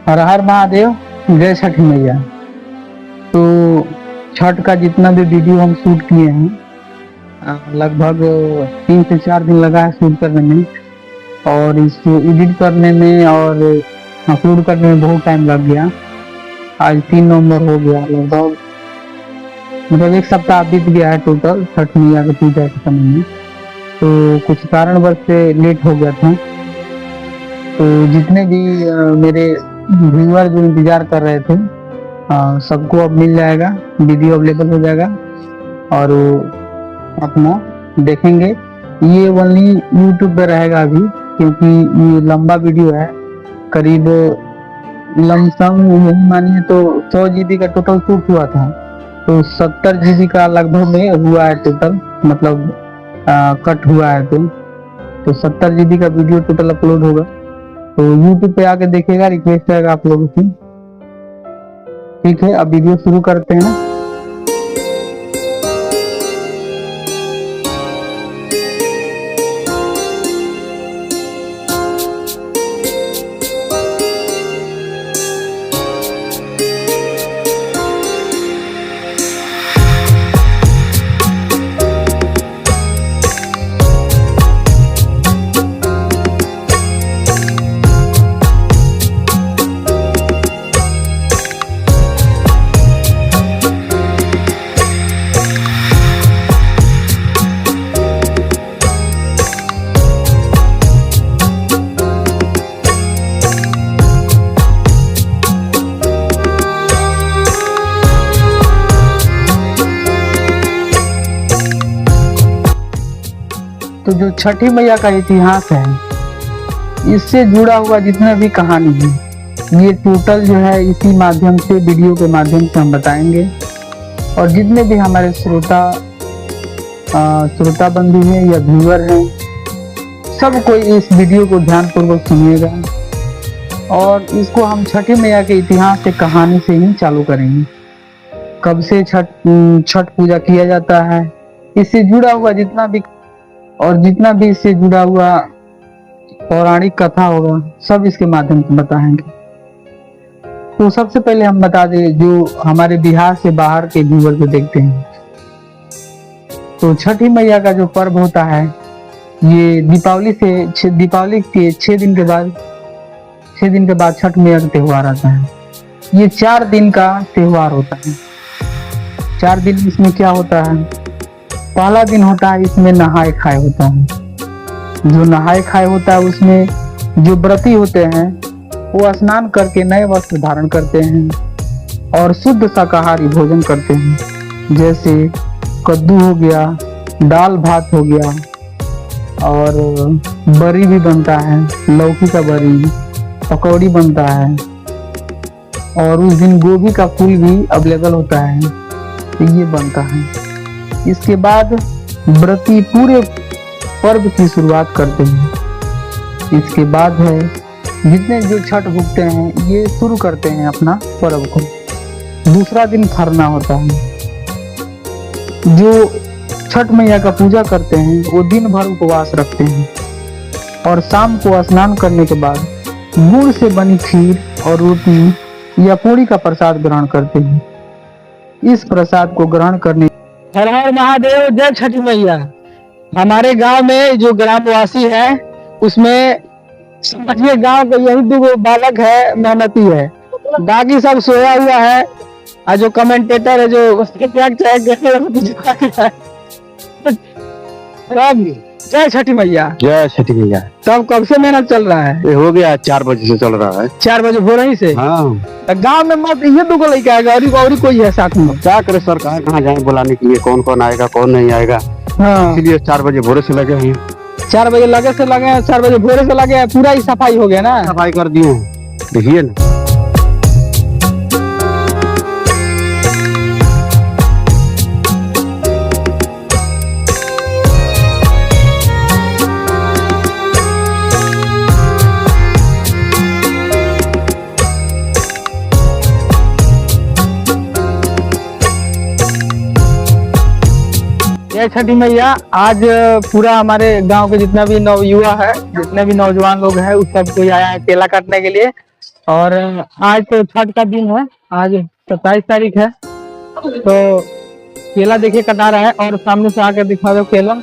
हर हर महादेव, जय छठी मैया। तो छठ का जितना भी वीडियो हम शूट किए हैं, लगभग 3 से 4 दिन लगा है शूट करने में, और इसको एडिट करने में और अपलोड करने में बहुत टाइम लग गया। आज 3 नवंबर हो गया, लगभग मतलब 1 सप्ताह बीत गया है टोटल छठ मैया की पूजा के समय में। तो कुछ कारणवश से लेट हो गया था। तो जितने भी मेरे व्यूअर जो इंतजार कर रहे थे, सबको अब मिल जाएगा, वीडियो अवेलेबल हो जाएगा और वो अपना देखेंगे। ये ओनली यूट्यूब पे रहेगा अभी, क्योंकि ये लंबा वीडियो है, करीब लमसम यही मानिए तो 100 GB का टोटल शूट हुआ था। तो 70 GB का लगभग में हुआ है टोटल, मतलब कट हुआ है। तो 70 GB का वीडियो टोटल अपलोड होगा। तो YouTube पे आके देखिएगा, रिक्वेस्ट रहेगा आप लोगों की। ठीक है, अब वीडियो शुरू करते हैं। तो जो छठी मैया का इतिहास है, इससे जुड़ा हुआ जितना भी कहानी है, ये टोटल जो है इसी माध्यम से, वीडियो के माध्यम से हम बताएंगे। और जितने भी हमारे श्रोता बंधु हैं या व्यूअर हैं, सब कोई इस वीडियो को ध्यानपूर्वक सुनिएगा। और इसको हम छठी मैया के इतिहास से, कहानी से ही चालू करेंगे। कब से छठ पूजा किया जाता है, इससे जुड़ा हुआ जितना भी इससे जुड़ा हुआ पौराणिक कथा होगा, सब इसके माध्यम से बताएंगे। तो सबसे पहले हम बता दें, जो हमारे बिहार से बाहर के व्यूअर को देखते हैं, तो छठी मैया का जो पर्व होता है, ये दीपावली के 6 दिन के बाद छठ मैया का त्योहार आता है। ये 4 दिन का त्योहार होता है। 4 दिन इसमें क्या होता है? पहला दिन होता है, इसमें नहाए खाए होता है। जो नहाए खाए होता है, उसमें जो व्रती होते हैं वो स्नान करके नए वस्त्र धारण करते हैं और शुद्ध शाकाहारी भोजन करते हैं। जैसे कद्दू हो गया, दाल भात हो गया, और बरी भी बनता है, लौकी का बरी, पकौड़ी बनता है, और उस दिन गोभी का फूल भी अवेलेबल होता है। तो ये बनता है। इसके बाद व्रती पूरे पर्व की शुरुआत करते हैं। इसके बाद है, जितने जो छठ भुगते हैं, ये शुरू करते हैं अपना पर्व को। दूसरा दिन खरना होता है। जो छठ मैया का पूजा करते हैं, वो दिन भर उपवास रखते हैं और शाम को स्नान करने के बाद गुड़ से बनी खीर और रोटी या पूरी का प्रसाद ग्रहण करते हैं। इस प्रसाद को ग्रहण करने हर हर महादेव, जय छठी मैया। हमारे गांव में जो ग्रामवासी है, उसमें समझिए गांव के यही 2 बालक है, मेहनती है, बाकी सब सोया हुआ है। और जो कमेंटेटर है, जो उसके जय छठी मैया, जय छठी मैया। तब कब से मेहनत चल रहा है? ये हो गया 4 बजे से चल रहा है। 4 बजे भोर ही से? हाँ। गांव में मत ये 2 लड़का आएगा और कोई है साथ में? क्या करे सरकार, कहाँ जाए बुलाने के लिए, कौन कौन आएगा कौन नहीं आएगा। हाँ, इसलिए 4 बजे भोरे से लगे हैं। 4 बजे लगे, 4 बजे भोरे से लगे, पूरा ही सफाई हो गया ना? सफाई कर दिए, देखिए ना। जय छठी मैया। आज पूरा हमारे गांव के जितना भी नवयुवा है, जितने भी नौजवान लोग हैं, उस सब कोई आया है केला काटने के लिए। और आज तो छठ का दिन है, आज 27 तारीख है। तो केला देखिए कटा रहा है और सामने से आकर दिखा दो केला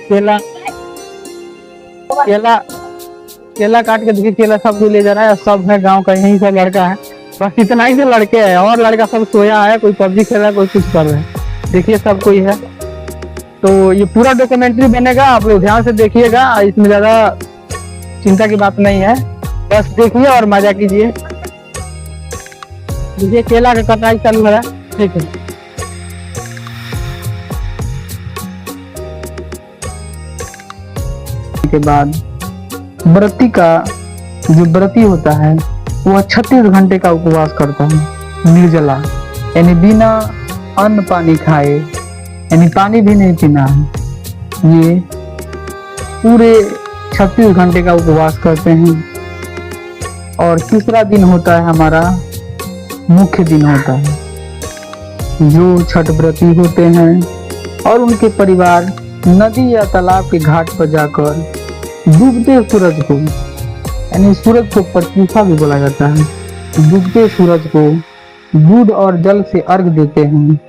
केला केला केला काट के देखिए, केला सब कोई ले जा रहा है। सब है गांव का, यही सब लड़का है, बस इतना ही से लड़के हैं और लड़का सब सोया है, कोई पबजी खेल रहा है, कोई कुछ कर रहा है। देखिए सब कोई है। तो ये पूरा डॉक्यूमेंट्री बनेगा, आप लोग ध्यान से देखिएगा, इसमें ज्यादा चिंता की बात नहीं है, बस देखिए और मजा कीजिए। देखिए केला का कटाई चालू है, ठीक है। के बाद व्रती का जो व्रती होता है वह 36 घंटे का उपवास करता है, निर्जला, यानी बिना अन्न पानी खाए, यानी पानी भी नहीं पीना है। ये पूरे 36 घंटे का उपवास करते हैं। और तीसरा दिन होता है हमारा मुख्य दिन होता है, जो छठ व्रती होते हैं और उनके परिवार नदी या तालाब के घाट पर जाकर डूबते सूरज को, यानी सूरज को प्रत्यूषा भी बोला जाता है, डूबते सूरज को दूध और जल से अर्घ देते हैं।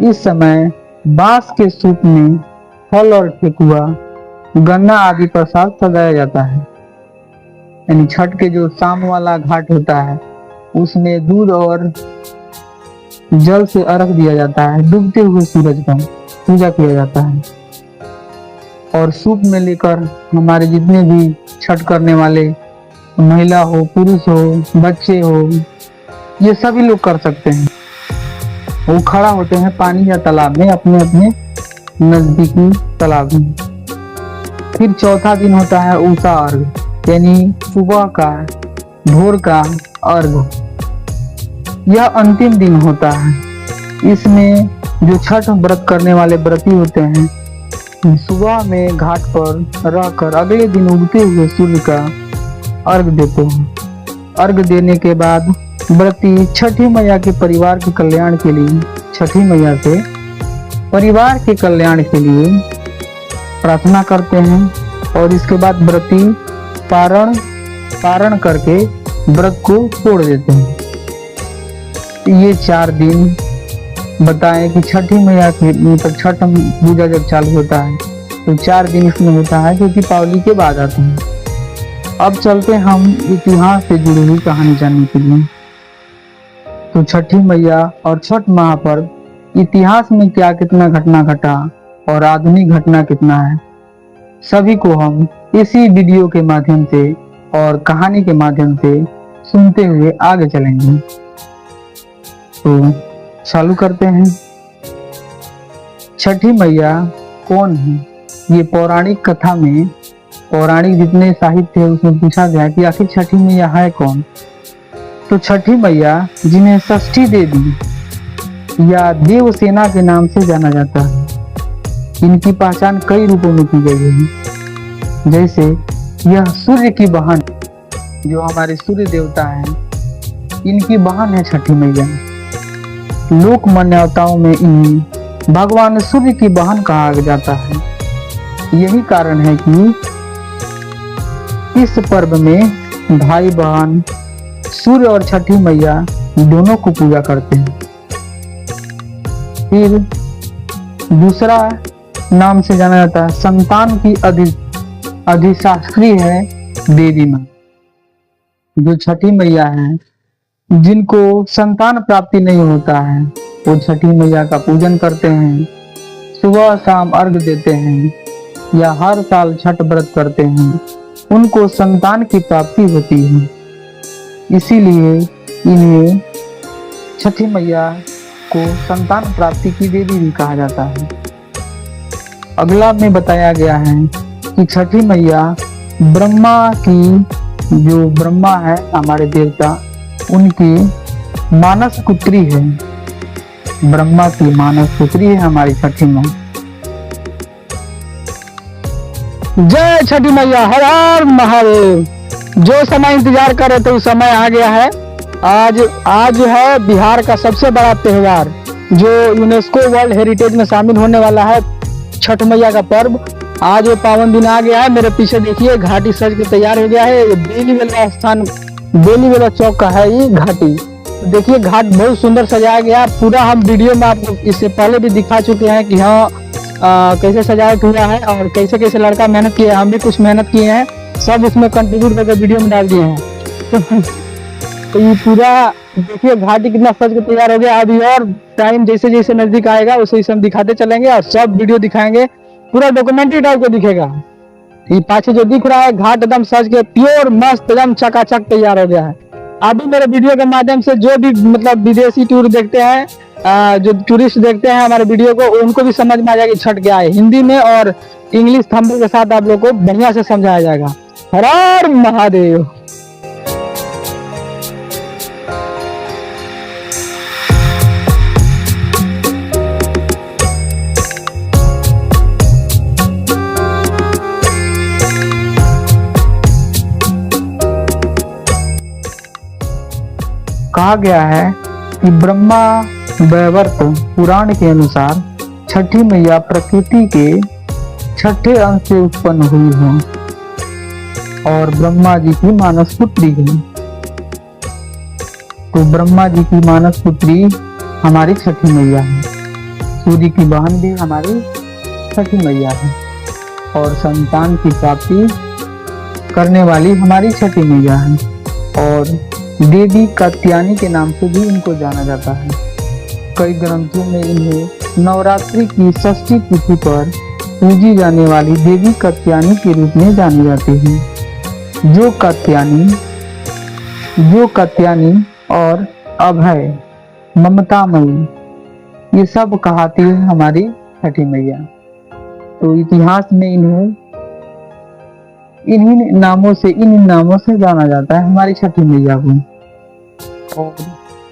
इस समय बांस के सूप में फल और ठेकुआ, गन्ना आदि प्रसाद सजाया जाता है। यानी छठ के जो शाम वाला घाट होता है उसमें दूध और जल से अर्घ दिया जाता है, डूबते हुए सूरज का पूजा किया जाता है। और सूप में लेकर हमारे जितने भी छठ करने वाले महिला हो, पुरुष हो, बच्चे हो, ये सभी लोग कर सकते हैं। वो खड़ा होते हैं पानी या तालाब में, अपने अपने नजदीकी तालाब में। फिर चौथा दिन होता है उषा अर्घ, यानी सुबह का, भोर का अर्घ। यह अंतिम दिन होता है। इसमें जो छठ व्रत करने वाले व्रती होते हैं सुबह में घाट पर रहकर अगले दिन उगते हुए सूर्य का अर्घ देते हैं। अर्घ देने के बाद व्रती छठी मैया के परिवार के कल्याण के लिए, छठी मैया से परिवार के कल्याण के लिए प्रार्थना करते हैं। और इसके बाद व्रती पारण करके व्रत को तोड़ देते हैं। ये 4 दिन बताएं कि छठी मैया के मतलब छठ पूजा जब चालू होता है तो 4 दिन इसमें होता है, जो दीपावली के बाद आते हैं। अब चलते हम इतिहास से जुड़ी हुई कहानी जानने के लिए। तो छठी मैया और छठ महापर्व इतिहास में क्या कितना घटना घटा और आधुनिक घटना कितना है, सभी को हम इसी वीडियो के माध्यम से और कहानी के माध्यम से सुनते हुए आगे चलेंगे। तो चालू करते हैं। छठी मैया कौन है? ये पौराणिक कथा में, पौराणिक जितने साहित्य है उसमें पूछा गया कि आखिर छठी मैया है कौन। तो छठी मैया, जिन्हें षष्ठी देवी या देवसेना के नाम से जाना जाता है, इनकी पहचान कई रूपों में की गई है। जैसे यह सूर्य की बहन, जो हमारे सूर्य देवता हैं, इनकी बहन है छठी मैया। लोक मान्यताओं में इन्हें भगवान सूर्य की बहन कहा जाता है। यही कारण है कि इस पर्व में भाई बहन सूर्य और छठी मैया दोनों को पूजा करते हैं। फिर दूसरा नाम से जाना जाता है संतान की अधिशास्त्री है देवी माँ। जो छठी मैया है, जिनको संतान प्राप्ति नहीं होता है, वो छठी मैया का पूजन करते हैं, सुबह शाम अर्घ देते हैं या हर साल छठ व्रत करते हैं, उनको संतान की प्राप्ति होती है। इसीलिए इन्हें छठी मैया को संतान प्राप्ति की देवी भी कहा जाता है। अगला में बताया गया है कि छठी मैया ब्रह्मा की, जो ब्रह्मा है हमारे देवता, उनकी मानस पुत्री है। ब्रह्मा की मानस पुत्री है हमारी छठी माँ। जय छठी मैया, हर हर महादेव। जो समय इंतजार कर रहे थे उस समय आ गया है। आज है बिहार का सबसे बड़ा त्योहार जो यूनेस्को वर्ल्ड हेरिटेज में शामिल होने वाला है छठ मैया का पर्व। आज वो पावन दिन आ गया है। मेरे पीछे देखिए घाटी सज के तैयार हो गया है। ये बेलीवेला स्थान, बेलीवेला चौक का है ये घाटी। तो देखिए घाट बहुत सुंदर सजाया गया है। पूरा हम वीडियो में आपको इससे पहले भी दिखा चुके हैं कि हाँ कैसे सजावट हुआ है और कैसे कैसे लड़का मेहनत किया है। हम भी कुछ मेहनत किए हैं, सब उसमें कंट्रीब्यूट करके वीडियो में डाल दिए हैं। तो ये पूरा देखिए घाटी कितना सज के तैयार हो गया। अभी और टाइम जैसे जैसे नजदीक आएगा वैसे वैसे हम दिखाते चलेंगे और सब वीडियो दिखाएंगे, पूरा डॉक्यूमेंट्री टाइप का दिखेगा। ये पाछे जो दिख रहा है घाट एकदम सज के प्योर मस्त एकदम चकाचक तैयार हो गया है। अभी मेरे वीडियो के माध्यम से जो भी मतलब विदेशी टूर देखते हैं, जो टूरिस्ट देखते हैं हमारे वीडियो को, उनको भी समझ में आ जाएगा छठ क्या है। हिंदी में और इंग्लिश थंबनेल के साथ आप लोग को बढ़िया से समझाया जाएगा। हर हर महादेव। कहा गया है कि ब्रह्मा वैवर्त पुराण के अनुसार छठी मैया प्रकृति के छठे अंश से उत्पन्न हुई हो और ब्रह्मा जी की मानस पुत्री है। तो ब्रह्मा जी की मानस पुत्री हमारी छठी मैया है। सूर्य की बहन भी हमारी छठी मैया है और संतान की प्राप्ति करने वाली हमारी छठी मैया है। और देवी कात्यायनी के नाम से भी इनको जाना जाता है। कई ग्रंथों में इन्हें नवरात्रि की षष्ठी तिथि पर पूजी जाने वाली देवी कात्यायनी के रूप में जाने जाते हैं। जो कात्यायनी और अभय, ममतामयी, ये सब कहती है हमारी छठी मैया। तो इतिहास में इन्हें इन नामों से जाना जाता है हमारी छठी मैया को। और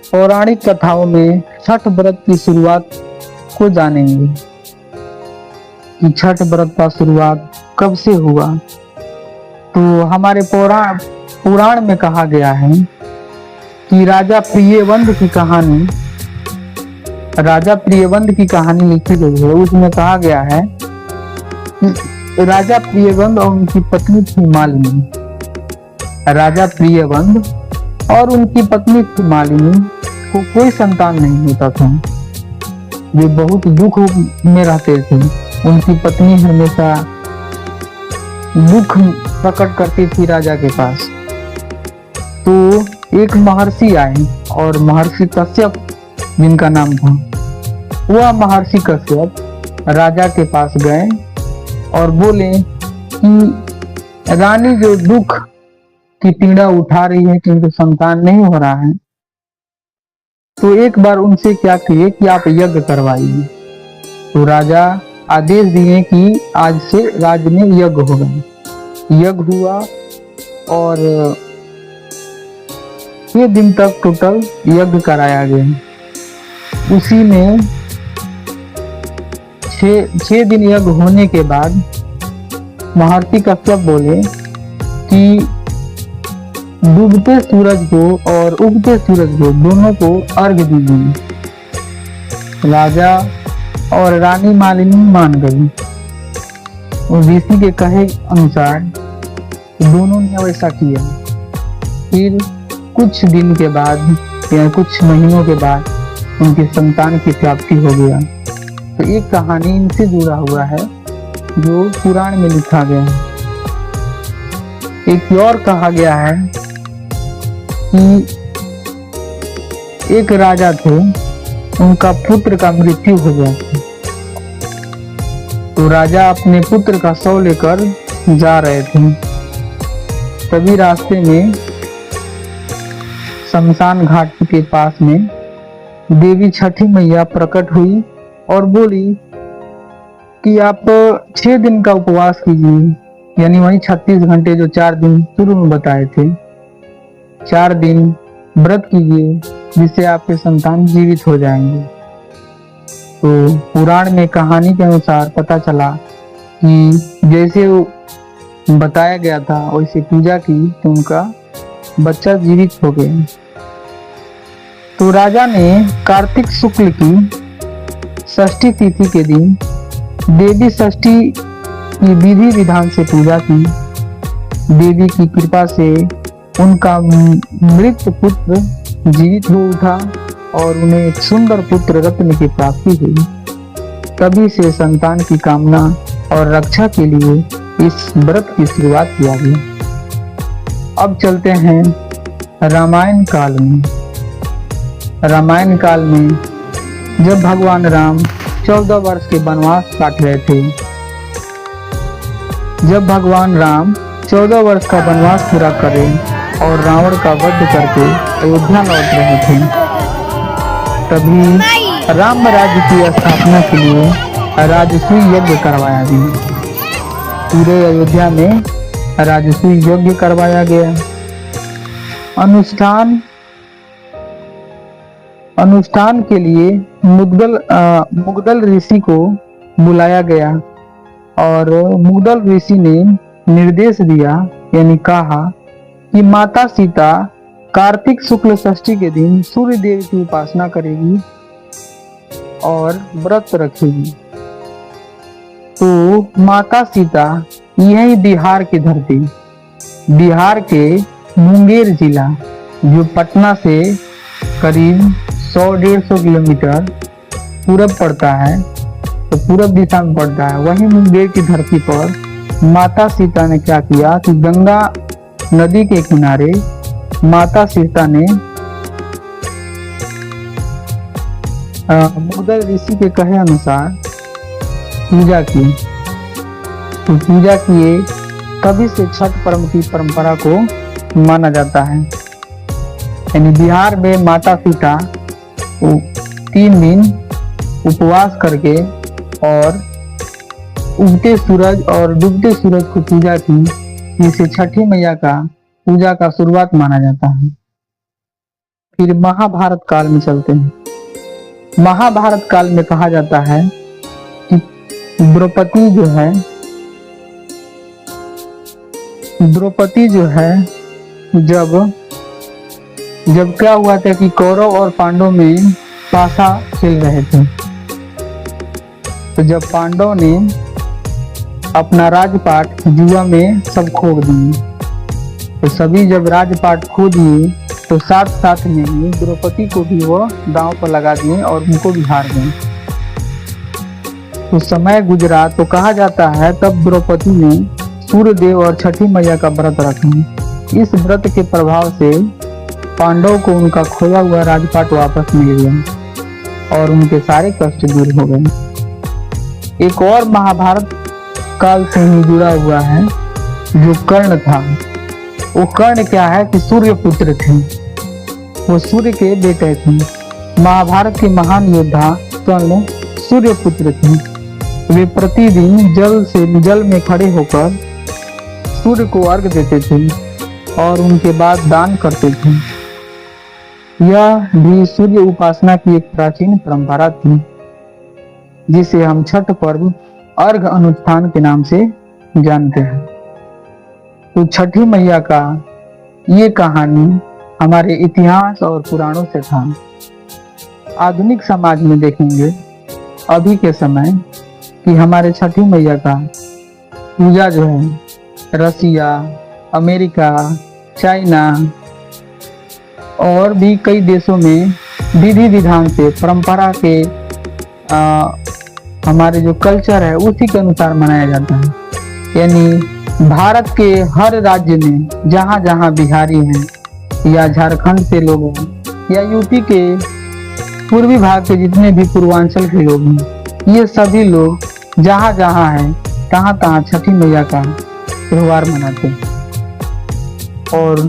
पौराणिक कथाओं में छठ व्रत की शुरुआत को जानेंगे कि छठ व्रत का शुरुआत कब से हुआ। तो हमारे पुराण में कहा गया है कि राजा प्रियवंद की कहानी लिखी गई है। उसमें कहा गया है कि राजा प्रियवंद और उनकी पत्नी थी मालिनी। राजा प्रियवंद और उनकी पत्नी थी मालिनी को कोई संतान नहीं होता था। वे बहुत दुख में रहते थे। उनकी पत्नी हमेशा दुख प्रकट करती थी राजा के पास। तो एक महर्षि आए और महर्षि कश्यप जिनका नाम था, वह महर्षि कश्यप राजा के पास गए और बोले कि रानी जो दुख की पीड़ा उठा रही है कि उनको संतान नहीं हो रहा है, तो एक बार उनसे क्या किए कि आप यज्ञ करवाइए। तो राजा आदेश दिए कि आज से राज्य में यज्ञ होगा। यज्ञ हुआ और 6 दिन तक टोटल यज्ञ कराया गया। उसी में 6 दिन यज्ञ होने के बाद महर्षि कश्यप बोले कि डूबते सूरज को और उगते सूरज को दोनों को अर्घ दीजिए। राजा और रानी मालिनी मान गई। ऋषि के कहे अनुसार दोनों ने वैसा किया। फिर कुछ दिन के बाद या कुछ महीनों के बाद उनकी संतान की प्राप्ति हो गया। तो एक कहानी इनसे जुड़ा हुआ है जो पुराण में लिखा गया है। एक और कहा गया है कि एक राजा थे, उनका पुत्र का मृत्यु हो गया था। तो राजा अपने पुत्र का शव लेकर जा रहे थे। तभी रास्ते में शमशान घाट के पास में देवी छठी मैया प्रकट हुई और बोली कि आप 6 दिन का उपवास कीजिए, यानी वही 36 घंटे जो 4 दिन शुरू में बताए थे, 4 दिन व्रत कीजिए जिससे आपके संतान जीवित हो जाएंगे। तो पुराण में कहानी के अनुसार पता चला कि जैसे वो बताया गया था वैसे पूजा की तो उनका बच्चा जीवित हो गया। तो राजा ने कार्तिक शुक्ल की षष्ठी तिथि के दिन देवी षष्ठी की विधि विधान से पूजा की। देवी की कृपा से उनका मृत पुत्र जीवित हो उठा और उन्हें एक सुंदर पुत्र रत्न की प्राप्ति हुई। तभी से संतान की कामना और रक्षा के लिए इस व्रत की शुरुआत किया गया। अब चलते हैं रामायण काल में। रामायण काल में जब भगवान राम 14 वर्ष के वनवास काट रहे थे, जब भगवान राम 14 वर्ष का वनवास पूरा करे और रावण का वध करके अयोध्या लौट रहे थे, तभी राम राज्य की स्थापना के लिए राजसूय यज्ञ करवाया गया। पूरे अयोध्या में राजसूय यज्ञ करवाया गया। अनुष्ठान के लिए मुगदल ऋषि को बुलाया गया और मुगदल ऋषि ने निर्देश दिया, यानी कहा कि माता सीता कार्तिक शुक्ल षष्ठी के दिन सूर्य देव की उपासना करेगी और व्रत रखेगी। तो माता सीता यही बिहार की धरती, बिहार के मुंगेर जिला जो पटना से करीब 100-150 किलोमीटर पूरब पड़ता है, तो पूरब दिशा में पड़ता है, वही मुंगेर की धरती पर माता सीता ने क्या किया कि गंगा नदी के किनारे माता सीता ने मुगदल ऋषि के कहे अनुसार पूजा की। तो पूजा किए, तभी से छठ पर्व की परंपरा को माना जाता है। यानी बिहार में माता सीता 3 दिन उपवास करके और उगते सूरज और डूबते सूरज को पूजा की, जिसे छठी मैया का पूजा का शुरुआत माना जाता है। फिर महाभारत काल में चलते हैं। महाभारत काल में कहा जाता है कि द्रौपदी जो है जब क्या हुआ था कि कौरव और पांडव में पासा खेल रहे थे, तो जब पांडव ने अपना राजपाट जुआ में सब खो दिए, तो सभी जब राजपाट खो दिए तो साथ साथ में ही द्रौपदी को भी वो दांव पर लगा दिए और उनको भी हार गए। तो समय गुजरा तो कहा जाता है तब द्रौपदी ने सूर्य देव और छठी मैया का व्रत रखा। इस व्रत के प्रभाव से पांडव को उनका खोया हुआ राजपाट वापस मिल गया और उनके सारे कष्ट दूर हो गए। एक और महाभारत काल से ही जुड़ा हुआ है जो कर्ण था। वो कर्ण क्या है कि सूर्य पुत्र थे, वो सूर्य के बेटे थे। महाभारत के महान योद्धा कर्ण सूर्य पुत्र थे। वे प्रतिदिन जल में खड़े होकर सूर्य को अर्घ देते थे और उनके बाद दान करते थे। यह भी सूर्य उपासना की एक प्राचीन परंपरा थी, जिसे हम छठ पर्व अर्घ अनुष्ठान के नाम से जानते हैं। तो छठी मैया का ये कहानी हमारे इतिहास और पुराणों से था। आधुनिक समाज में देखेंगे अभी के समय कि हमारे छठी मैया का पूजा जो है रसिया, अमेरिका, चाइना और भी कई देशों में विधि विधान से परंपरा के हमारे जो कल्चर है उसी के अनुसार मनाया जाता है। यानी भारत के हर राज्य में जहाँ जहाँ बिहारी हैं या झारखंड से लोग हैं या यूपी के पूर्वी भाग के जितने भी पूर्वांचल के लोग हैं, ये सभी लोग जहाँ जहाँ हैं तहाँ तहाँ छठी मैया का त्योहार मनाते हैं। और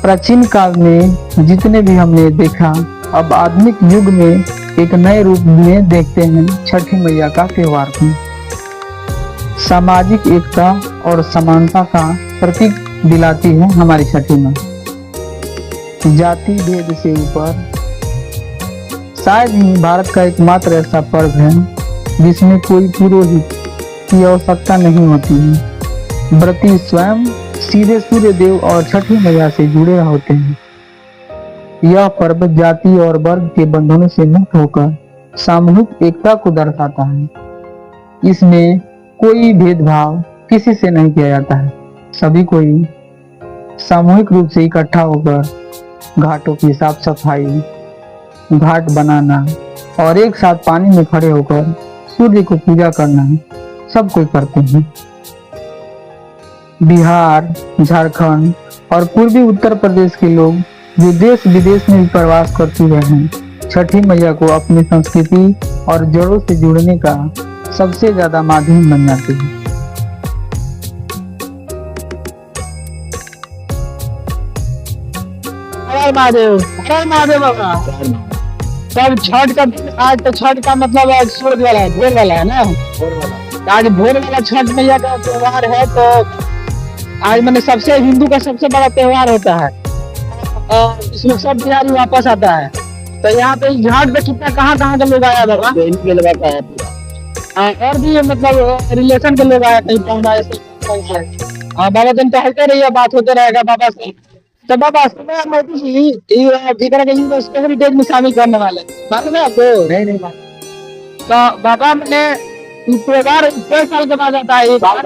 प्राचीन काल में जितने भी हमने देखा, अब आधुनिक युग में एक नए रूप में देखते हैं छठी मैया का त्योहार को। सामाजिक एकता और समानता का प्रतीक दिलाती है हमारी छठी माँ। जाति भेद से ऊपर शायद ही भारत का एकमात्र ऐसा पर्व है जिसमें कोई पुरोहित की आवश्यकता नहीं होती है। व्रती स्वयं सीधे सूर्य देव और छठी मैया से जुड़े होते हैं। यह पर्व जाति और वर्ग के बंधनों से मुक्त होकर सामूहिक एकता को दर्शाता है। इसमें कोई भेदभाव किसी से नहीं किया जाता है। सभी कोई सामूहिक रूप से इकट्ठा होकर घाटों की साफ सफाई, घाट बनाना और एक साथ पानी में खड़े होकर सूर्य को पूजा करना सब कोई करते हैं। बिहार, झारखंड और पूर्वी उत्तर प्रदेश के लोग जो देश विदेश में भी प्रवास कर चुके हैं, छठी मैया को अपनी संस्कृति और जड़ों से जुड़ने का सबसे ज्यादा माध्यम बन जाते हैं। हर महादेव, हर महादेव बाबा। तब छठ का आज तो छठ का मतलब आज सूर्य वाला है, भोर वाला है ना। आज भोर वाला छठ मैया का त्योहार है। तो आज मैंने सबसे हिंदू का सबसे बड़ा त्योहार होता है और इसमें सब बिहारी वापस आता है। तो यहाँ पे इस घाट पे कितना कहाँ कहाँ के लोग आया बाबा, और भी मतलब रिलेशन के लोग आए, कहीं पहुंचा ऐसे। बाबा दिन टहलते रहिए, बात होते रहेगा बाबा से। तो बाबा सुना मोदी जी भीतर के यूनेस्को हेरिटेज में शामिल करने वाले, मालूम है आपको? नहीं। तो बाबा मैंने त्योहार 1 साल के बाद आता है, साल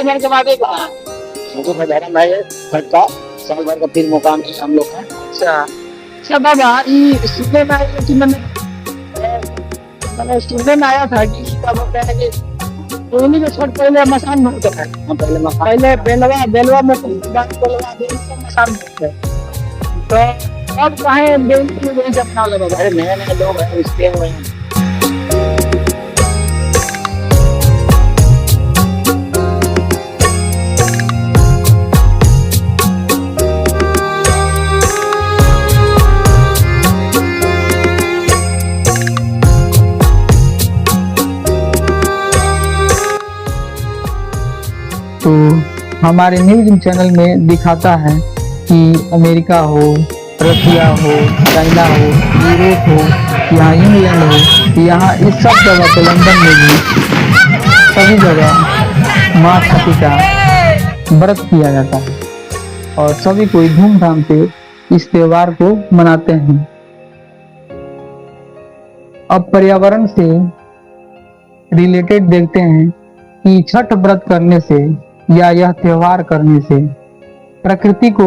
भर के बाद एक हमको धर्म है छठ का, साल भर का 3 मुकाम है हम लोग का। अच्छा बाबा, ये सुनने में आया कि मैंने सुनने में आया था कि क्या बोलते हैं कि उन्हीं में छठ पहले मसान में होता है। पहले बेलवा में मसान में होता है। तो अब चाहे बेल अपना लगा, नए लोग हैं इसके हुए हैं। तो हमारे न्यूज चैनल में दिखाता है कि अमेरिका हो, रशिया हो, चाइना हो, यूरोप हो, यहाँ इंग्लैंड हो, यहाँ इस सब जगह पे, लंदन में भी सभी जगह माँ छठी का व्रत किया जाता है और सभी कोई धूमधाम से इस त्योहार को मनाते हैं। अब पर्यावरण से रिलेटेड देखते हैं कि छठ व्रत करने से या यह त्योहार करने से प्रकृति को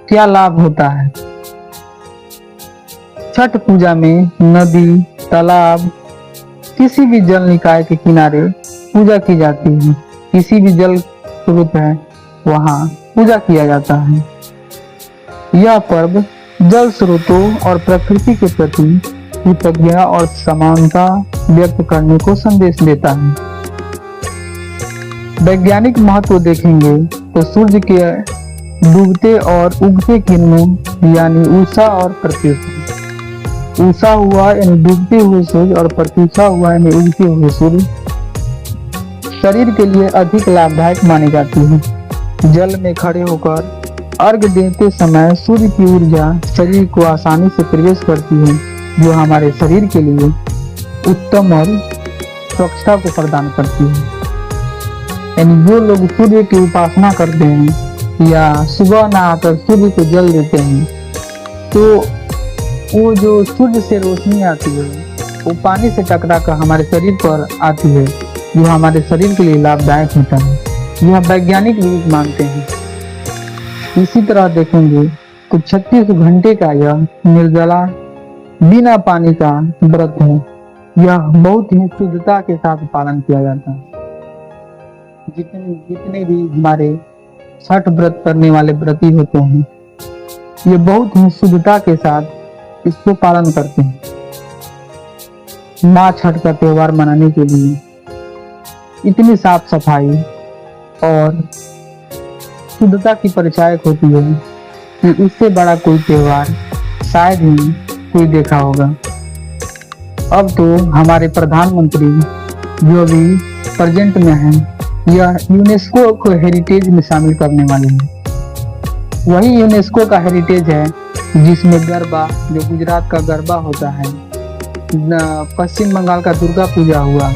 क्या लाभ होता है। छठ पूजा में नदी, तालाब, किसी भी जल निकाय के किनारे पूजा की जाती है। किसी भी जल स्रोत है वहाँ पूजा किया जाता है। यह पर्व जल स्रोतों और प्रकृति के प्रति कृतज्ञता और समानता व्यक्त करने को संदेश देता है। वैज्ञानिक महत्व देखेंगे तो सूर्य के डूबते और उगते किरणों यानी उषा और प्रत्युषा। उषा हुआ यानी डूबते हुए सूर्य और प्रत्युषा हुआ यानी उगते हुए सूर्य शरीर के लिए अधिक लाभदायक मानी जाती है। जल में खड़े होकर अर्घ देते समय सूर्य की ऊर्जा शरीर को आसानी से प्रवेश करती है, जो हमारे शरीर के लिए उत्तम और स्वच्छता को प्रदान करती है। यानी जो लोग सूर्य की उपासना करते हैं या सुबह नहाकर सूर्य को जल देते हैं, तो वो जो सूर्य से रोशनी आती है वो पानी से टकरा कर हमारे शरीर पर आती है, जो हमारे शरीर के लिए लाभदायक होता है। यह वैज्ञानिक भी मानते हैं। इसी तरह देखेंगे तो 36 घंटे का यह निर्जला बिना पानी का व्रत है। यह बहुत ही शुद्धता के साथ पालन किया जाता है। जितने भी हमारे छठ व्रत करने वाले व्रती होते हैं, ये बहुत ही शुद्धता के साथ इसको पालन करते हैं। माँ छठ का त्योहार मनाने के लिए इतनी साफ सफाई और शुद्धता की परिचायक होती है कि इससे बड़ा कोई त्योहार शायद ही कोई देखा होगा। अब तो हमारे प्रधानमंत्री जो भी प्रेजेंट में हैं, यह यूनेस्को को हेरिटेज में शामिल करने वाले हैं। वही यूनेस्को का हेरिटेज है जिसमें गरबा, जो गुजरात का गरबा होता है, पश्चिम बंगाल का दुर्गा पूजा हुआ,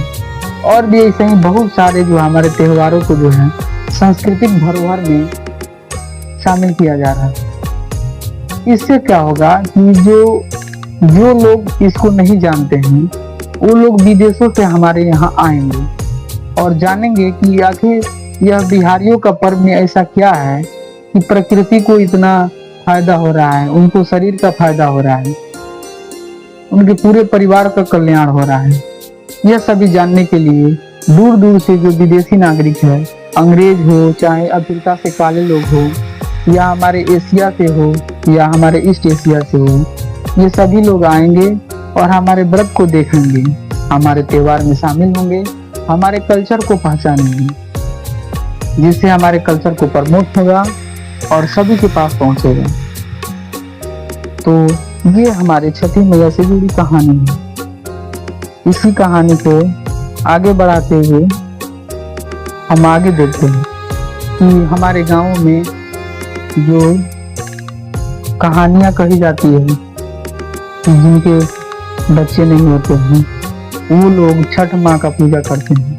और भी ऐसे ही बहुत सारे जो हमारे त्योहारों को जो है सांस्कृतिक धरोहर में शामिल किया जा रहा है। इससे क्या होगा कि जो जो लोग इसको नहीं जानते हैं वो लोग विदेशों से हमारे यहाँ आएंगे और जानेंगे कि आखिर यह बिहारियों का पर्व में ऐसा क्या है कि प्रकृति को इतना फायदा हो रहा है, उनको शरीर का फायदा हो रहा है, उनके पूरे परिवार का कल्याण हो रहा है। यह सभी जानने के लिए दूर दूर से जो विदेशी नागरिक है, अंग्रेज हो चाहे अफ्रीका से काले लोग हो या हमारे एशिया से हो या हमारे ईस्ट एशिया से हो, ये सभी लोग आएंगे और हमारे व्रत को देखेंगे, हमारे त्योहार में शामिल होंगे, हमारे कल्चर को पहचानेंगे, जिससे हमारे कल्चर को प्रमोट होगा और सभी के पास पहुंचेगा। तो ये हमारे छठी मैया से जुड़ी कहानी है। इसी कहानी को आगे बढ़ाते हुए हम आगे देखते हैं कि हमारे गांव में जो कहानियां कही जाती है कि जिनके बच्चे नहीं होते हैं वो लोग छठ माँ का पूजा करते हैं,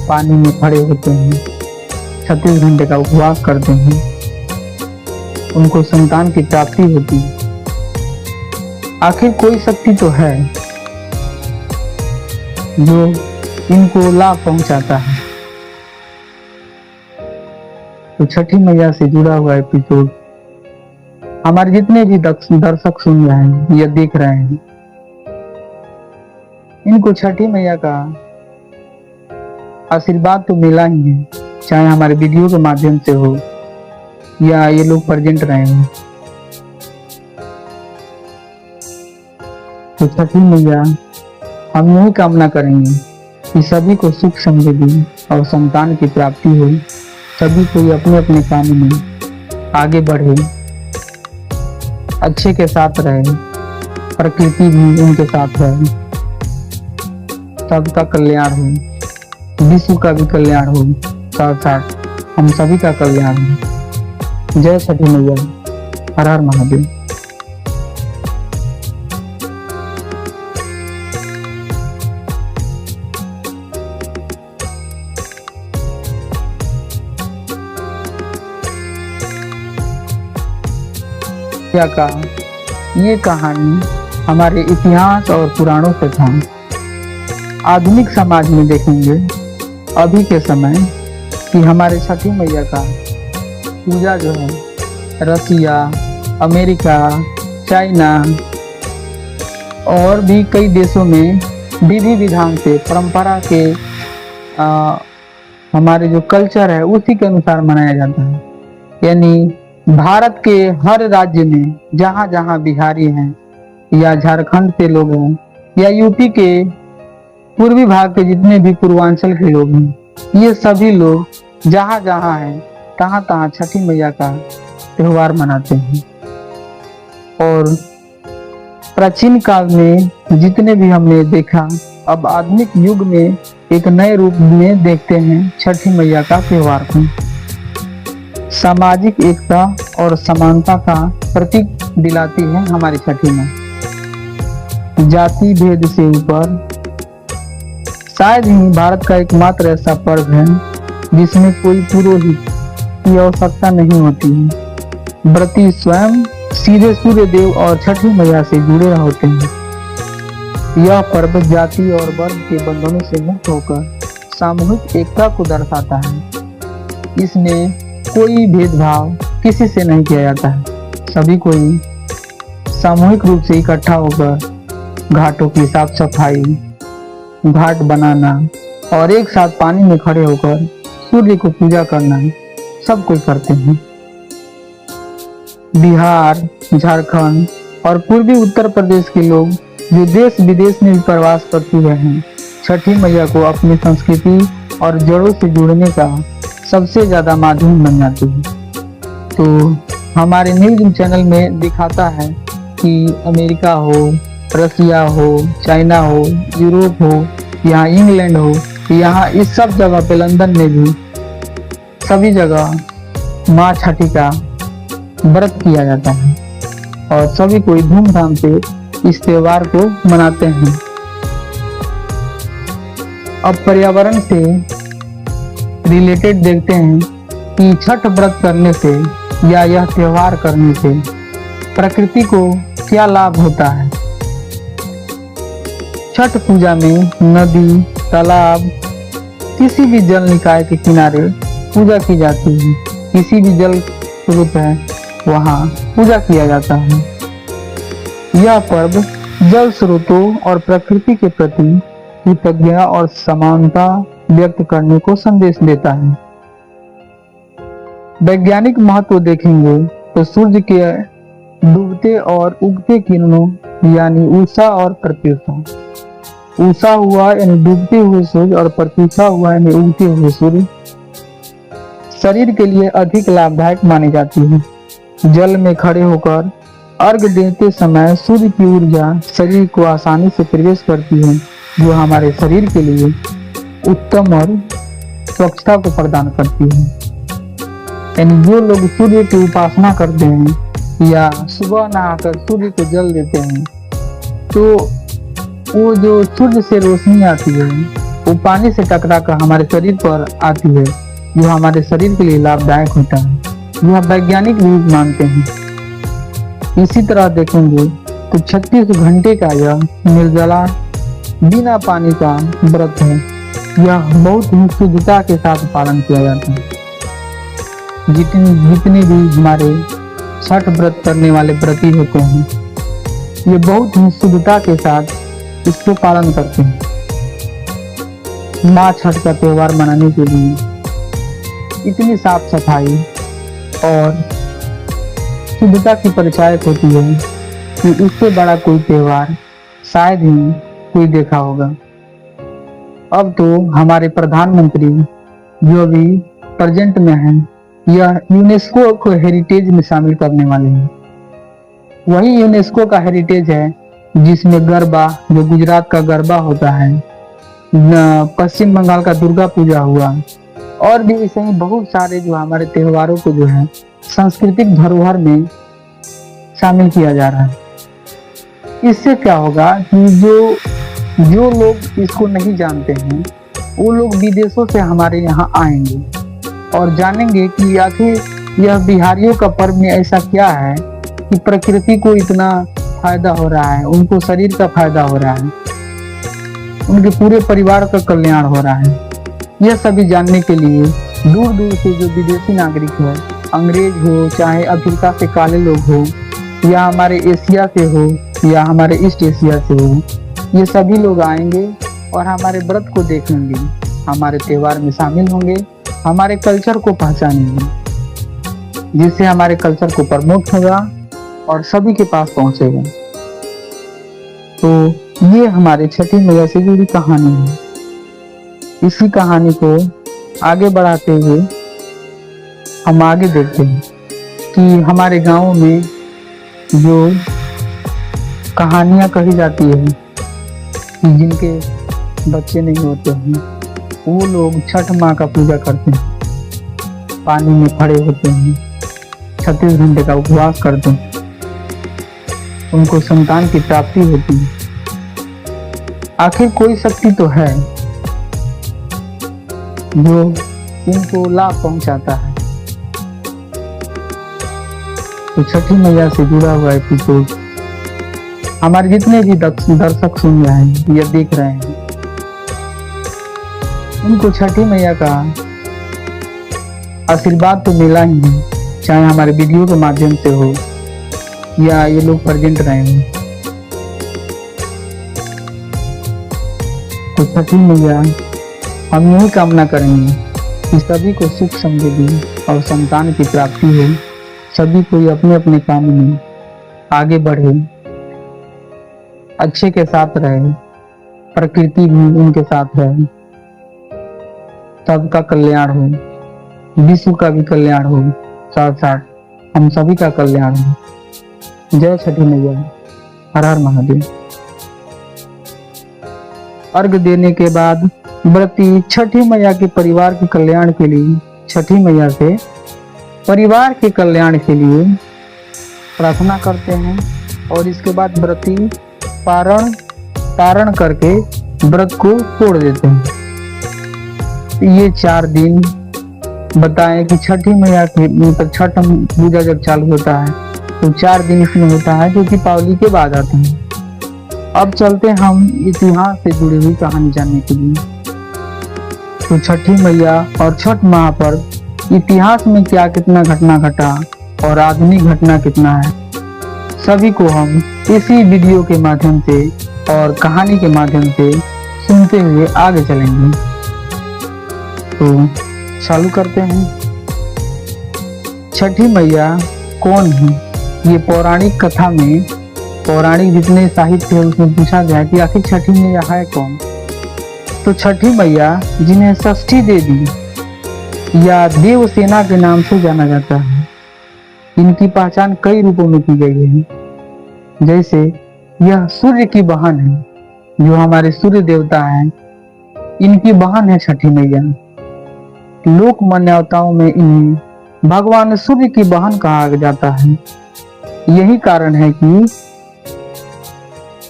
पानी में खड़े होते हैं, 36 घंटे का उपवास करते हैं, उनको संतान की प्राप्ति होती है। आखिर कोई शक्ति तो है जो इनको लाभ पहुंचाता है। तो छठी मैया से जुड़ा हुआ एपिसोड हमारे जितने भी दर्शक सुन रहे हैं या देख रहे हैं, इनको छठी मैया का आशीर्वाद तो मिला ही है, चाहे हमारे वीडियो के माध्यम से हो या ये लोग प्रेजेंट रहे हो। तो छठी मैया हम यही कामना करेंगे कि सभी को सुख समृद्धि और संतान की प्राप्ति हो, सभी कोई अपने अपने काम में आगे बढ़े, अच्छे के साथ रहे, प्रकृति भी उनके साथ रहे, सबका कल्याण हो, विश्व का भी कल्याण हो, साथ साथ हम सभी का कल्याण हो। जय छठी मैया, हर हर महादेव। का ये कहानी हमारे इतिहास और पुराणों से था। आधुनिक समाज में देखेंगे अभी के समय कि हमारे छठी मैया का पूजा जो है रसिया, अमेरिका, चाइना और भी कई देशों में विधि विधान से परंपरा के हमारे जो कल्चर है उसी के अनुसार मनाया जाता है। यानी भारत के हर राज्य में जहाँ जहाँ बिहारी हैं या झारखंड से लोग हैं या यूपी के पूर्वी भाग के जितने भी पूर्वांचल के लोग हैं, ये सभी लोग जहाँ जहाँ हैं तहाँ तहाँ छठी मैया का त्योहार मनाते हैं। और प्राचीन काल में जितने भी हमने देखा, अब आधुनिक युग में एक नए रूप में देखते हैं छठी मैया का त्योहार को। सामाजिक एकता और समानता का प्रतीक दिलाती है हमारी छठी माँ। जाति भेद से ऊपर शायद ही भारत का एकमात्र ऐसा पर्व है जिसमें कोई पुरोहित की आवश्यकता नहीं होती है। व्रती स्वयं सीधे सूर्य देव और छठी मैया से जुड़े होते हैं। यह पर्व जाति और वर्ग के बंधनों से मुक्त होकर सामूहिक एकता को दर्शाता है। इसमें कोई भेदभाव किसी से नहीं किया जाता है, सभी कोई सामूहिक रूप से इकट्ठा होकर घाटों की साफ सफाई, घाट बनाना और एक साथ पानी में खड़े होकर सूर्य को पूजा करना सब कोई करते हैं। बिहार, झारखंड और पूर्वी उत्तर प्रदेश के लोग जो देश विदेश में भी प्रवास कर चुके हैं, छठी मैया को अपनी संस्कृति और जड़ों से जुड़ने का सबसे ज्यादा माध्यम बन जाती है। तो हमारे न्यूज चैनल में दिखाता है कि अमेरिका हो, रसिया हो, चाइना हो, यूरोप हो, यहाँ इंग्लैंड हो, यहाँ इस सब जगह पे, लंदन में भी सभी जगह माँ छठी का व्रत किया जाता है और सभी कोई धूमधाम से इस त्योहार को मनाते हैं। अब पर्यावरण से रिलेटेड देखते हैं कि छठ व्रत करने से या यह त्योहार करने से प्रकृति को क्या लाभ होता है। छठ पूजा में नदी, तालाब, किसी भी जल निकाय के किनारे पूजा की जाती है। किसी भी जल स्रोत है वहाँ पूजा किया जाता है। यह पर्व जल स्रोतों और प्रकृति के प्रति कृतज्ञता और समानता व्यक्त करने को संदेश देता है। वैज्ञानिक महत्व देखेंगे तो सूर्य के डूबते और उगते किरणों यानी उषा और प्रत्युषा। उषा हुआ यानी डूबते हुए सूर्य और प्रत्युषा हुआ यानी उगते हुए सूर्य शरीर के लिए अधिक लाभदायक मानी जाती है। जल में खड़े होकर अर्घ देते समय सूर्य की ऊर्जा शरीर को आसानी से प्रवेश करती है, जो हमारे शरीर के लिए उत्तम और स्वच्छता को प्रदान करती है। यानी जो लोग सूर्य की उपासना करते हैं या सुबह नहाकर सूर्य को जल देते हैं, तो वो जो सूर्य से रोशनी आती है वो पानी से टकरा कर हमारे शरीर पर आती है, जो हमारे शरीर के लिए लाभदायक होता है। यह वैज्ञानिक भी मानते हैं। इसी तरह देखेंगे तो 36 घंटे का यह निर्जला बिना पानी का व्रत है। यह बहुत ही शुद्धता के साथ पालन किया जाता है। जितने भी हमारे छठ व्रत करने वाले व्रती होते हैं, ये बहुत ही शुद्धता के साथ इसको पालन करते हैं। माँ छठ का त्योहार मनाने के लिए इतनी साफ सफाई और शुद्धता की परिचायक होती है कि उससे बड़ा कोई त्योहार शायद ही कोई देखा होगा। अब तो हमारे प्रधानमंत्री जो अभी प्रेजेंट में हैं, यह यूनेस्को को हेरिटेज में शामिल करने वाले हैं। वही यूनेस्को का हेरिटेज है जिसमें गरबा, जो गुजरात का गरबा होता है, पश्चिम बंगाल का दुर्गा पूजा हुआ, और भी ऐसे ही बहुत सारे जो हमारे त्योहारों को जो है सांस्कृतिक धरोहर में शामिल किया जा रहा है। इससे क्या होगा कि जो लोग इसको नहीं जानते हैं, वो लोग विदेशों से हमारे यहाँ आएंगे और जानेंगे कि आखिर यह बिहारियों का पर्व में ऐसा क्या है कि प्रकृति को इतना फायदा हो रहा है, उनको शरीर का फायदा हो रहा है, उनके पूरे परिवार का कल्याण हो रहा है। यह सभी जानने के लिए दूर दूर से जो विदेशी नागरिक है, अंग्रेज हो, चाहे अफ्रीका से काले लोग हो, या हमारे एशिया से हो, या हमारे ईस्ट एशिया से हो, ये सभी लोग आएंगे और हमारे व्रत को देखेंगे, हमारे त्योहार में शामिल होंगे, हमारे कल्चर को पहचानेंगे, जिससे हमारे कल्चर को प्रमोट होगा और सभी के पास पहुंचेगा। तो ये हमारे छठी मैया से जुड़ी कहानी है। इसी कहानी को आगे बढ़ाते हुए हम आगे देखते हैं कि हमारे गांव में जो कहानियां कही जाती है कि जिनके बच्चे नहीं होते हैं, वो लोग छठ माँ का पूजा करते हैं, पानी में खड़े होते हैं, 36 घंटे का उपवास करते हैं, उनको संतान की प्राप्ति होती है। आखिर कोई शक्ति तो है जो इनको लाभ पहुंचाता है। तो छठी मैया से जुड़ा हुआ एपिसोड हमारे जितने भी दर्शक सुन रहे हैं या देख रहे हैं, उनको छठी मैया का आशीर्वाद तो मिला ही है, चाहे हमारे वीडियो के माध्यम से हो या ये लोग प्रेजेंट रहे हैं। तो छठी मैया हम यही कामना करेंगे कि सभी को सुख समृद्धि और संतान की प्राप्ति हो, सभी कोई अपने अपने काम में आगे बढ़े, अच्छे के साथ रहे, प्रकृति भी उनके साथ रहे, सबका कल्याण हो, विश्व का भी कल्याण हो, साथ साथ हम सभी का कल्याण हो। जय छठी मैया, हर हर महादेव। अर्घ देने के बाद व्रती छठी मैया के परिवार के कल्याण के लिए, छठी मैया से परिवार के कल्याण के लिए प्रार्थना करते हैं और इसके बाद व्रती पारण करके व्रत को तोड़ देते हैं। ये 4 दिन बताएं कि छठी मैया के मतलब छठ पूजा जब चालू होता है तो 4 दिन इसमें होता है जो दीपावली के बाद आते हैं। अब चलते हम इतिहास से जुड़ी हुई कहानी जानने के लिए। तो छठी मैया और छठ महापर्व इतिहास में क्या कितना घटना घटा और आधुनिक घटना कितना है, सभी को हम इसी वीडियो के माध्यम से और कहानी के माध्यम से सुनते हुए आगे चलेंगे। तो चालू करते हैं। छठी मैया कौन है? ये पौराणिक कथा में पौराणिक जितने साहित्य है उसमें पूछा गया कि आखिर छठी मैया है कौन। तो छठी मैया, जिन्हें षष्ठी देवी या देवसेना के नाम से जाना जाता है, इनकी पहचान कई रूपों में की गई है। जैसे यह सूर्य की बहन है, जो हमारे सूर्य देवता हैं, इनकी बहन है छठी मैया। लोक मान्यताओं में इन्हें भगवान सूर्य की बहन कहा जाता है। यही कारण है कि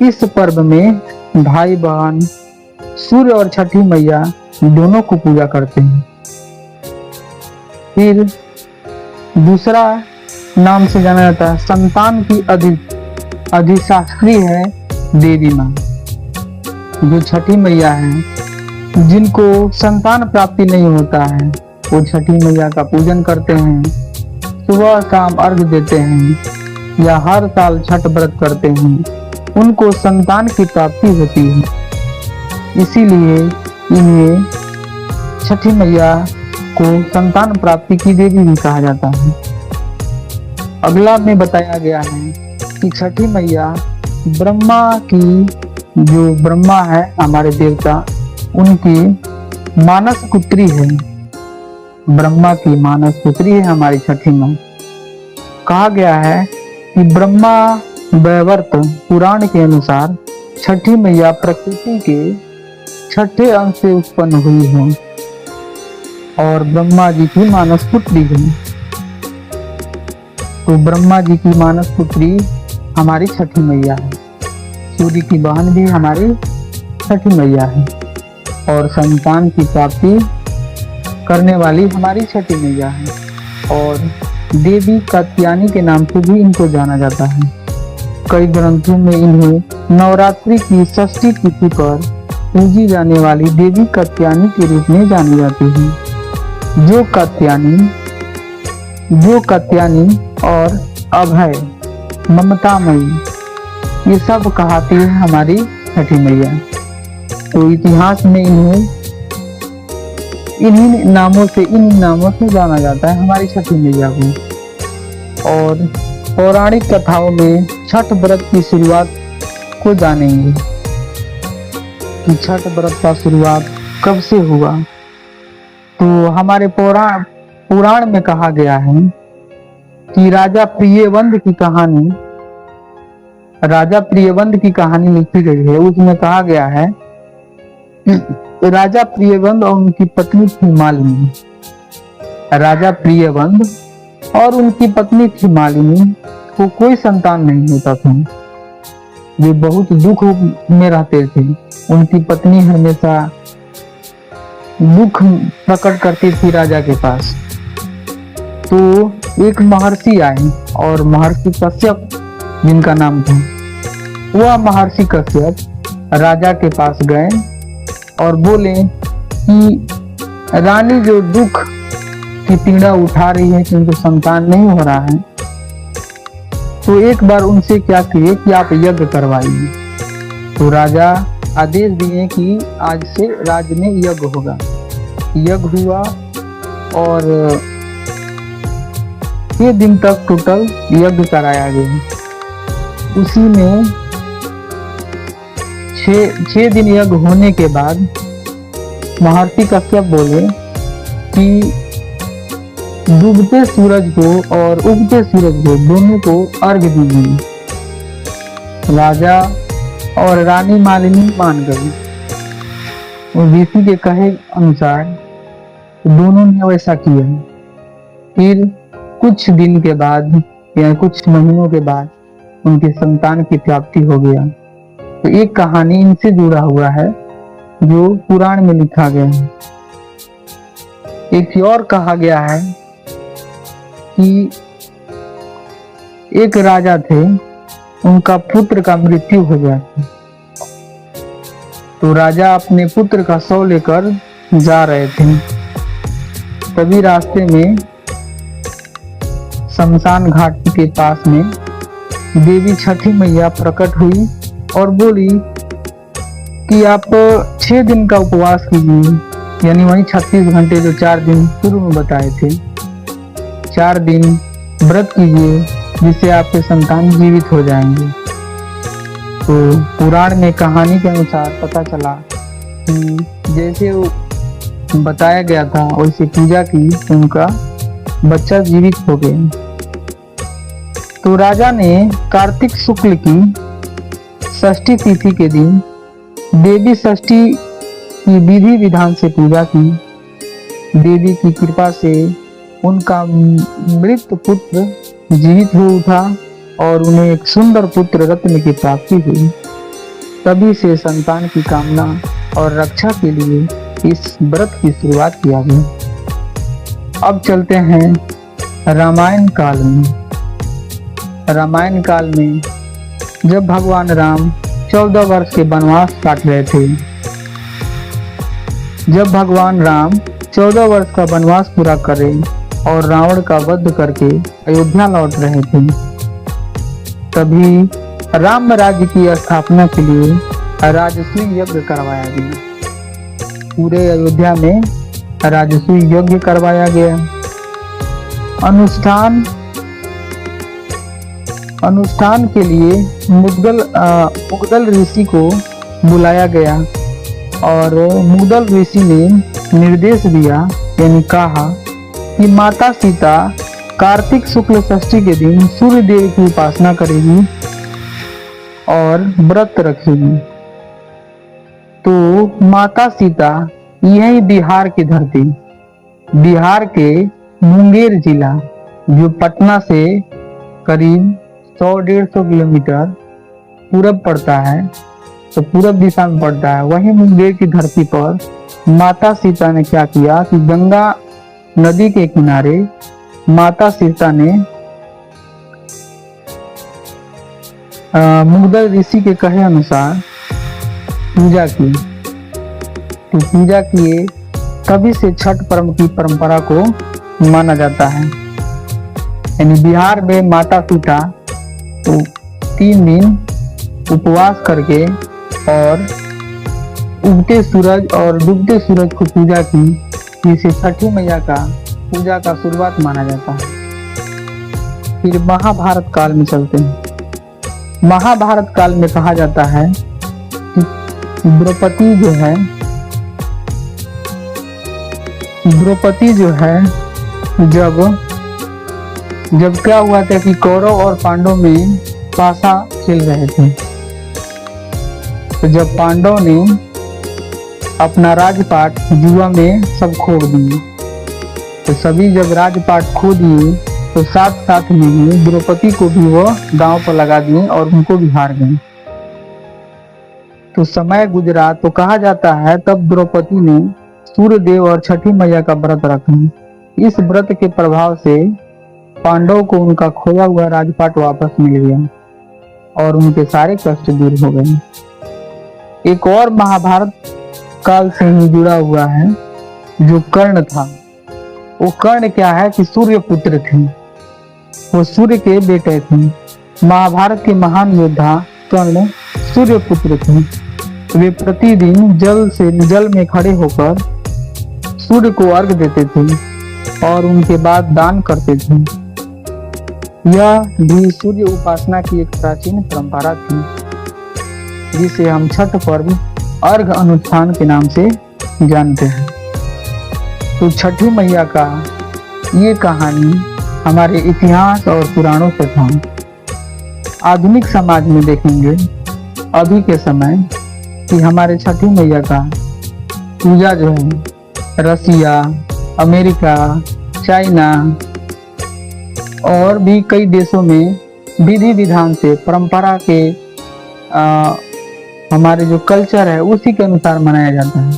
इस पर्व में भाई बहन सूर्य और छठी मैया दोनों को पूजा करते हैं। फिर दूसरा नाम से जाना जाता है संतान की अधिशास्त्री है देवी माँ। जो छठी मैया है, जिनको संतान प्राप्ति नहीं होता है, वो छठी मैया का पूजन करते हैं, सुबह शाम अर्घ देते हैं या हर साल छठ व्रत करते हैं, उनको संतान की प्राप्ति होती है। इसीलिए इन्हें छठी मैया को संतान प्राप्ति की देवी भी कहा जाता है। अगला में बताया गया है कि छठी मैया ब्रह्मा की, जो ब्रह्मा है हमारे देवता, उनकी मानस पुत्री है। ब्रह्मा की मानस पुत्री है हमारी छठी माँ। कहा गया है कि ब्रह्मा वैवर्त पुराण के अनुसार छठी मैया प्रकृति के छठे अंश से उत्पन्न हुई है और ब्रह्मा जी की मानस पुत्री है। तो ब्रह्मा जी की मानस पुत्री हमारी छठी मैया है। सूर्य की बहन भी हमारी छठी मैया है और संतान की प्राप्ति करने वाली हमारी छठी मैया है। और देवी कात्यायनी के नाम से भी इनको जाना जाता है। कई ग्रंथों में इन्हें नवरात्रि की षष्ठी तिथि पर पूजी जाने वाली देवी कात्यायनी के रूप में जानी जाती है। जो कात्यायनी और अभय, ममतामयी, ये सब कहती है हमारी छठी मैया। तो इतिहास में इन नामों से जाना जाता है हमारी छठी मैया को। और पौराणिक कथाओं में छठ व्रत की शुरुआत को जानेंगे कि छठ व्रत का शुरुआत कब से हुआ। तो हमारे पुराण में कहा गया है कि राजा प्रियवंद की कहानी लिखी गई है। उसमें कहा गया है कि राजा प्रियवंद और उनकी पत्नी थी मालिनी। राजा प्रियवंद और उनकी पत्नी थी मालिनी को कोई संतान नहीं होता था। वे बहुत दुख में रहते थे। उनकी पत्नी हमेशा दुख प्रकट करती थी राजा के पास। तो एक महर्षि आए और महर्षि कश्यप जिनका नाम था, वह महर्षि कश्यप राजा के पास गए और बोले कि रानी जो दुख की पीड़ा उठा रही है कि उनको संतान नहीं हो रहा है, तो एक बार उनसे क्या किए कि आप यज्ञ करवाइए। तो राजा आदेश दिए कि आज से राज्य में यज्ञ होगा। यज्ञ हुआ और 6 दिन तक टोटल यज्ञ कराया गया। उसी में 6 दिन यज्ञ होने के बाद महर्षि कश्यप बोले कि डूबते सूरज को और उगते सूरज को दोनों को अर्घ दीजिए। राजा और रानी मालिनी मान गई और ऋषि के कहे अनुसार दोनों ने वैसा किया। फिर कुछ दिन के बाद या कुछ महीनों के बाद उनके संतान की प्राप्ति हो गया। तो एक कहानी इनसे जुड़ा हुआ है जो पुराण में लिखा गया है। एक और कहा गया है कि एक राजा थे, उनका पुत्र का मृत्यु हो गया था। तो राजा अपने पुत्र का शव लेकर जा रहे थे। तभी रास्ते में शमशान घाट के पास में देवी छठी मैया प्रकट हुई और बोली कि आप 6 दिन का उपवास कीजिए, यानी वही 36 घंटे जो 4 दिन पूर्व में बताए थे, 4 दिन व्रत कीजिए जिससे आपके संतान जीवित हो जाएंगे। तो पुराण में कहानी के अनुसार पता चला कि जैसे वो बताया गया था वैसे पूजा की तो उनका बच्चा जीवित हो गया। तो राजा ने कार्तिक शुक्ल की षष्ठी तिथि के दिन देवी षष्ठी की विधि विधान से पूजा की। देवी की कृपा से उनका मृत पुत्र जीवित हो उठा और उन्हें एक सुंदर पुत्र रत्न की प्राप्ति हुई। तभी से संतान की कामना और रक्षा के लिए इस व्रत की शुरुआत किया गया। अब चलते हैं रामायण काल में। रामायण काल में जब भगवान राम 14 वर्ष के वनवास काट रहे थे, जब भगवान राम 14 वर्ष का वनवास पूरा करे और रावण का वध करके अयोध्या लौट रहे थे, तभी राम राज्य की स्थापना के लिए राजसूय यज्ञ करवाया गया। पूरे अयोध्या में राजसूय यज्ञ करवाया गया। अनुष्ठान के लिए मुग्दल ऋषि को बुलाया गया और मुग्दल ऋषि ने निर्देश दिया, यानी कहा कि माता सीता कार्तिक शुक्ल षष्ठी के दिन सूर्य देव की उपासना करेगी और व्रत रखेगी। तो माता सीता यही बिहार की धरती, बिहार के मुंगेर जिला जो पटना से करीब 100-150 किलोमीटर पूरब पड़ता है, तो पूरब दिशा में पड़ता है, वही मुंगेर की धरती पर माता सीता ने क्या किया कि गंगा नदी के किनारे माता सीता ने मुग्दल ऋषि के कहे अनुसार पूजा की। तो पूजा किए, तभी से छठ पर्व की परंपरा को माना जाता है। यानी बिहार में माता सीता तो 3 दिन उपवास करके और उगते सूरज और डूबते सूरज को पूजा की, जिसे छठी मैया का पूजा का शुरुआत माना जाता है। फिर महाभारत काल में चलते हैं। महाभारत काल में कहा जाता है कि द्रौपदी जो है जब क्या हुआ था कि कौरव और पांडव में पासा खेल रहे थे, तो जब पांडव ने अपना राजपाट जुआ में सब खो दिए, तो सभी जब राजपाट खो दिए तो साथ साथ में ही द्रौपदी को भी वो दांव पर लगा दिए और उनको भी हार गए। तो समय गुजरा तो कहा जाता है तब द्रौपदी ने सूर्य देव और छठी मैया का व्रत रखा। इस व्रत के प्रभाव से पांडव को उनका खोया हुआ राजपाट वापस मिल गया और उनके सारे कष्ट दूर हो गए। एक और महाभारत काल से ही जुड़ा हुआ है जो कर्ण था। वो कर्ण क्या है कि सूर्य पुत्र थे, वो सूर्य के बेटे थे। महाभारत के महान योद्धा कर्ण सूर्य पुत्र थे। वे प्रतिदिन जल में खड़े होकर सूर्य को अर्घ देते थे और उनके बाद दान करते थे। यह भी सूर्य उपासना की एक प्राचीन परंपरा थी, जिसे हम छठ पर्व अर्घ अनुष्ठान के नाम से जानते हैं। तो छठी मैया का ये कहानी हमारे इतिहास और पुराणों से था। आधुनिक समाज में देखेंगे अभी के समय कि हमारे छठी मैया का पूजा जो है रसिया, अमेरिका, चाइना और भी कई देशों में विधि विधान से परंपरा के हमारे जो कल्चर है उसी के अनुसार मनाया जाता है।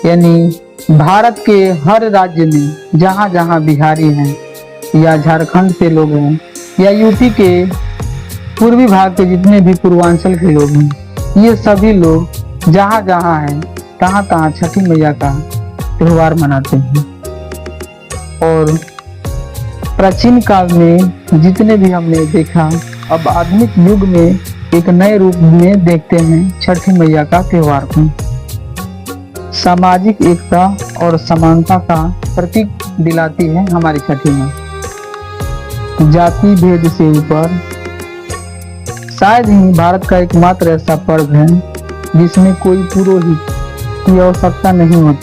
यानी भारत के हर राज्य में जहाँ जहाँ बिहारी हैं या झारखंड से लोग हैं या यूपी के पूर्वी भाग के जितने भी पूर्वांचल के लोग हैं, ये सभी लोग जहाँ जहाँ है तहाँ तहाँ छठी मैया का त्योहार मनाते हैं। और प्राचीन काल में जितने भी हमने देखा, अब आधुनिक युग में एक नए रूप में देखते हैं छठी मैया का त्योहार को। सामाजिक एकता और समानता का प्रतीक दिलाती है हमारी छठी माँ। जाति भेद से ऊपर शायद ही भारत का एकमात्र ऐसा पर्व है जिसमें कोई पुरोहित की आवश्यकता नहीं होती।